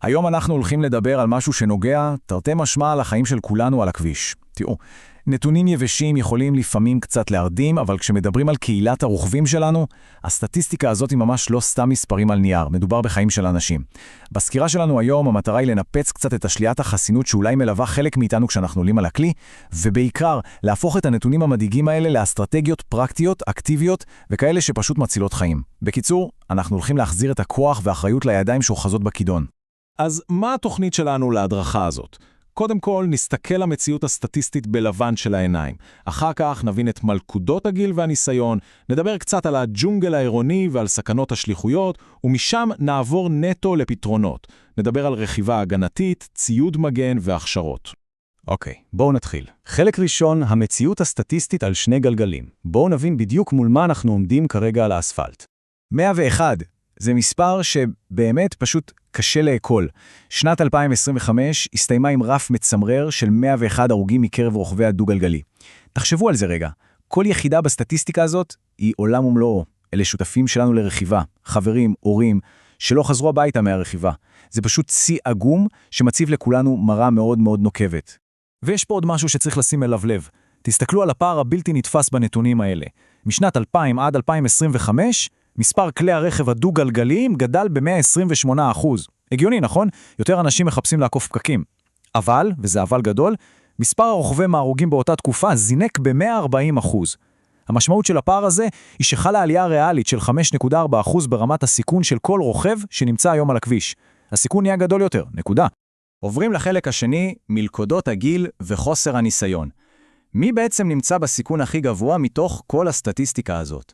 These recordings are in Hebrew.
היום אנחנו הולכים לדבר על משהו שנוגע, תרתי משמע, על החיים של כולנו על הכביש. תראו, נתונים יבשים יכולים לפעמים קצת להרדים, אבל כשמדברים על קהילת הרוכבים שלנו, הסטטיסטיקה הזאת היא ממש לא סתם מספרים על נייר, מדובר בחיים של אנשים. בסקירה שלנו היום המטרה היא לנפץ קצת את השליית החסינות שאולי מלווה חלק מאיתנו כשאנחנו עולים על הכלי, ובעיקר להפוך את הנתונים המדאיגים האלה לאסטרטגיות פרקטיות, אקטיביות, וכאלה שפשוט מצילות חיים. בקיצור, אנחנו הולכים להחזיר את הכוח והאחריות לידיים שאוחזות בכידון. אז מה התוכנית שלנו להדרכה הזאת? קודם כל, נסתכל למציאות הסטטיסטית בלבן של העיניים. אחר כך נבין את מלכודות הגיל והניסיון, נדבר קצת על הג'ונגל העירוני ועל סכנות השליחויות, ומשם נעבור נטו לפתרונות. נדבר על רכיבה הגנתית, ציוד מגן והכשרות. אוקיי, בואו נתחיל. חלק ראשון, המציאות הסטטיסטית על שני גלגלים. בואו נבין בדיוק מול מה אנחנו עומדים כרגע על האספלט. 101. זה מספר שבאמת פשוט קשה לעכל. שנת 2025 הסתיימה עם רף מצמרר של 101 הרוגים מקרב רוכבי הדו-גלגלי. תחשבו על זה רגע. כל יחידה בסטטיסטיקה הזאת היא עולם ומלואו. אלה שותפים שלנו לרכיבה, חברים, הורים, שלא חזרו הביתה מהרכיבה. זה פשוט צי עגום שמציב לכולנו מראה מאוד מאוד נוקבת. ויש פה עוד משהו שצריך לשים אליו לב. תסתכלו על הפער הבלתי נתפס בנתונים האלה. משנת 2000 עד 2025, מספר כלי הרכב הדו-גלגליים גדל ב-128%. הגיוני, נכון? יותר אנשים מחפשים לעקוף פקקים. אבל, וזה אבל גדול, מספר הרוכבי מההרוגים באותה תקופה זינק ב-140%. המשמעות של הפער הזה היא שחלה עלייה ריאלית של 5.4% ברמת הסיכון של כל רוכב שנמצא היום על הכביש. הסיכון נהיה גדול יותר, נקודה. עוברים לחלק השני, מלכודות הגיל וחוסר הניסיון. מי בעצם נמצא בסיכון הכי גבוה מתוך כל הסטטיסטיקה הזאת?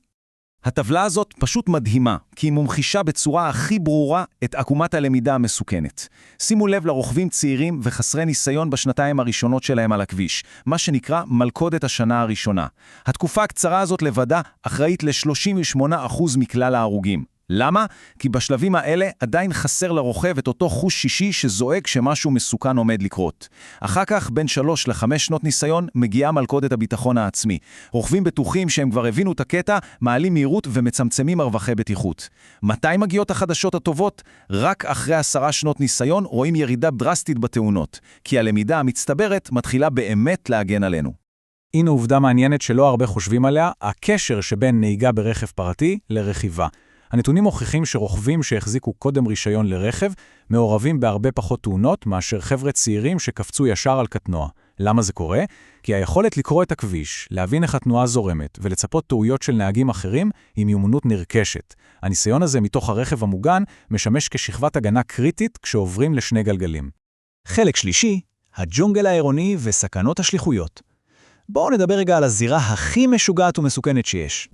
הטבלה הזאת פשוט מדהימה, כי היא מומחישה בצורה הכי ברורה את עקומת הלמידה המסוכנת. שימו לב לרוכבים צעירים וחסרי ניסיון בשנתיים הראשונות שלהם על הכביש, מה שנקרא מלכודת השנה הראשונה. התקופה הקצרה הזאת לבדה אחראית ל-38% מכלל ההרוגים. למה? כי בשלבים האלה עדיין חסר לרוכב את אותו חוש שישי שזועק שמשהו מסוכן עומד לקרות. אחר כך, בין 3 ל-5 שנות ניסיון, מגיעה מלכודת הביטחון העצמי. רוכבים בטוחים שהם כבר הבינו את הקטע, מעלים מהירות ומצמצמים מרווחי בטיחות. מתי מגיעות החדשות הטובות? רק אחרי 10 שנות ניסיון רואים ירידה דרסטית בתאונות, כי הלמידה המצטברת מתחילה באמת להגן עלינו. הנה עובדה מעניינת שלא הרבה חושבים עליה, הקשר שבין נהיגה ברכב פרטי לרכיבה. הנתונים מוכיחים שרוכבים שהחזיקו קודם רישיון לרכב מעורבים בהרבה פחות תאונות מאשר חבר'ה צעירים שקפצו ישר על קטנוע. למה זה קורה? כי היכולת לקרוא את הכביש, להבין איך התנועה זורמת ולצפות טעויות של נהגים אחרים היא מיומנות נרכשת. הניסיון הזה מתוך הרכב המוגן משמש כשכבת הגנה קריטית כשעוברים לשני גלגלים. חלק שלישי, הג'ונגל העירוני וסכנות השליחויות. בואו נדבר רגע על הזירה הכי משוגעת ומסוכנת שיש.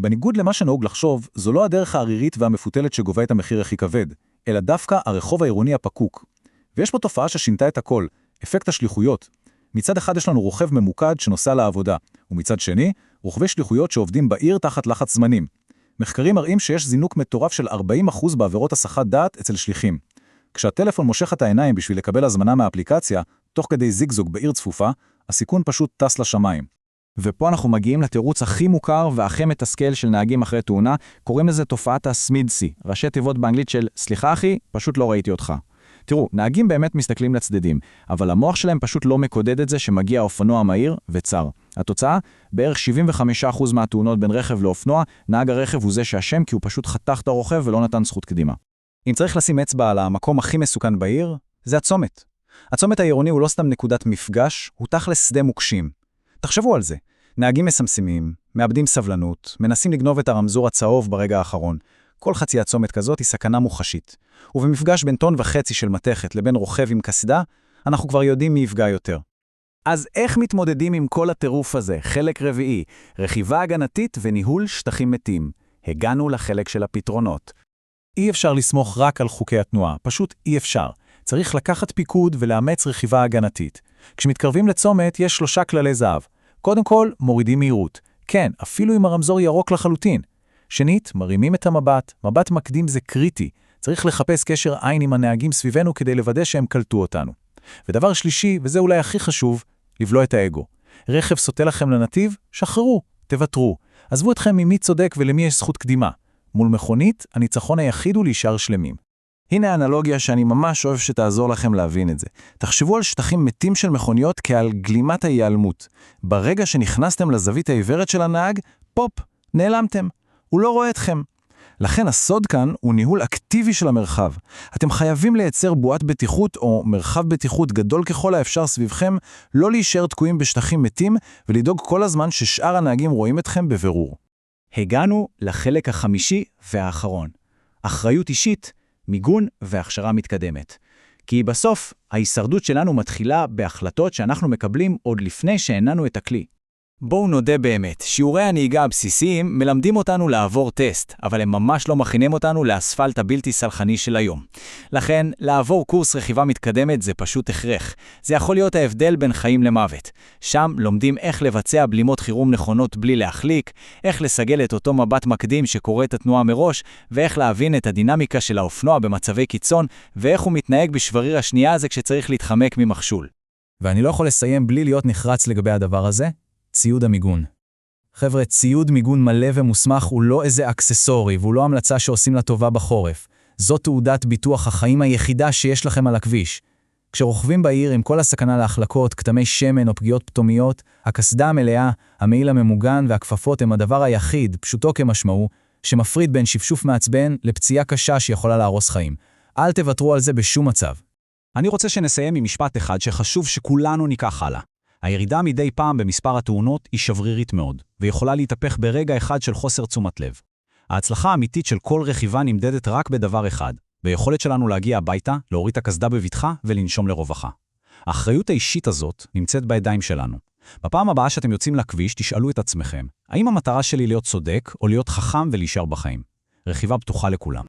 בניגוד למה שנהוג לחשוב, זו לא הדרך הערירית והמפותלת שגובה את המחיר הכי כבד, אלא דווקא הרחוב העירוני הפקוק. ויש פה תופעה ששינתה את הכל, אפקט השליחויות. מצד אחד יש לנו רוכב ממוקד שנוסע לעבודה, ומצד שני, רוכבי שליחויות שעובדים בעיר תחת לחץ זמנים. מחקרים מראים שיש זינוק מטורף של 40% בעבירות הסחת דעת אצל שליחים. כשהטלפון מושך את העיניים בשביל לקבל הזמנה מהאפליקציה, תוך כדי זיגזוג בעיר צפופה, הסיכון פשוט טס לשמיים. ופה אנחנו מגיעים לתירוץ הכי מוכר והכי מתסכל של נהגים אחרי תאונה, קוראים לזה תופעת הסמידסי, ראשי תיבות באנגלית של סליחה אחי, פשוט לא ראיתי אותך. תראו, נהגים באמת מסתכלים לצדדים, אבל המוח שלהם פשוט לא מקודד את זה שמגיע האופנוע מהיר וצר. התוצאה, בערך 75% מהתאונות בין רכב לאופנוע, נהג הרכב הוא זה שאשם כי הוא פשוט חתך את הרוכב ולא נתן זכות קדימה. אם צריך לשים אצבע על המקום הכי מסוכן בעיר, זה הצומת. הצומת העירוני הוא לא סתם נקודת מפגש, הוא תכלס שדה מוקשים. תחשבו על זה. נהגים מסמסמים, מאבדים סבלנות, מנסים לגנוב את הרמזור הצהוב ברגע האחרון. כל חצי הצומת כזאת היא סכנה מוחשית. ובמפגש בין 1.5 טון של מתכת לבין רוכב עם קסדה, אנחנו כבר יודעים מי יפגע יותר. אז איך מתמודדים עם כל הטירוף הזה? חלק רביעי, רכיבה הגנתית וניהול שטחים מתים. הגענו לחלק של הפתרונות. אי אפשר לסמוך רק על חוקי התנועה, פשוט אי אפשר. צריך לקחת פיקוד ולאמץ רכיבה הגנתית. כשמתקרבים לצומת יש 3 כללי זהב. קודם כל, מורידים מהירות. כן, אפילו אם הרמזור ירוק לחלוטין. שנית, מרימים את המבט. מבט מקדים זה קריטי. צריך לחפש קשר עין עם הנהגים סביבנו כדי לוודא שהם קלטו אותנו. ודבר שלישי, וזה אולי הכי חשוב, לבלוע את האגו. רכב סוטה לכם לנתיב, שחררו, תוותרו. עזבו אתכם ממי צודק ולמי יש זכות קדימה. מול מכונית, הניצחון היחיד הוא להישאר שלמים. הנה האנלוגיה שאני ממש אוהב שתעזור לכם להבין את זה. תחשבו על שטחים מתים של מכוניות כעל גלימת ההיעלמות. ברגע שנכנסתם לזווית העיוורת של הנהג, פופ, נעלמתם. הוא לא רואה אתכם. לכן הסוד כאן הוא ניהול אקטיבי של המרחב. אתם חייבים לייצר בועת בטיחות או מרחב בטיחות גדול ככל האפשר סביבכם, לא להישאר תקועים בשטחים מתים ולדאוג כל הזמן ששאר הנהגים רואים אתכם בבירור. הגענו לחלק החמישי והאחרון. אחריות אישית, מיגון והכשרה מתקדמת. כי בסוף ההישרדות שלנו מתחילה בהחלטות שאנחנו מקבלים עוד לפני שהננו את הכלי. בואו נודה באמת, שיעורי הנהיגה הבסיסיים מלמדים אותנו לעבור טסט, אבל הם ממש לא מכינים אותנו לאספלט הבלתי סלחני של היום. לכן, לעבור קורס רכיבה מתקדמת זה פשוט הכרח. זה יכול להיות ההבדל בין חיים למוות. שם לומדים איך לבצע בלימות חירום נכונות בלי להחליק, איך לסגל את אותו מבט מקדים שקורא את התנועה מראש, ואיך להבין את הדינמיקה של האופנוע במצבי קיצון, ואיך הוא מתנהג בשבריר השנייה הזה כשצריך להתחמק ממכשול. ואני לא יכול לסיים בלי להיות נחרץ לגבי הדבר הזה. ציוד המיגון. חבר'ה, ציוד מיגון מלא ומוסמך הוא לא איזה אקססורי, והוא לא המלצה שעושים לה טובה בחורף. זו תעודת ביטוח החיים היחידה שיש לכם על הכביש. כשרוכבים בעיר עם כל הסכנה להחלקות, כתמי שמן או פגיעות פתאומיות, הקסדה המלאה, המעיל הממוגן והכפפות הם הדבר היחיד, פשוטו כמשמעו, שמפריד בין שפשוף מעצבן לפציעה קשה שיכולה להרוס חיים. אל תוותרו על זה בשום מצב. אני רוצה שנסיים עם משפט אחד שחשוב שכולנו ניקח הלאה. הירידה מדי פעם במספר התאונות היא שברירית מאוד, ויכולה להתהפך ברגע אחד של חוסר תשומת לב. ההצלחה האמיתית של כל רכיבה נמדדת רק בדבר אחד, ביכולת שלנו להגיע הביתה, להוריד את הקסדה בבטחה ולנשום לרווחה. האחריות האישית הזאת נמצאת בידיים שלנו. בפעם הבאה שאתם יוצאים לכביש, תשאלו את עצמכם, האם המטרה שלי להיות צודק או להיות חכם ולהישאר בחיים? רכיבה פתוחה לכולם.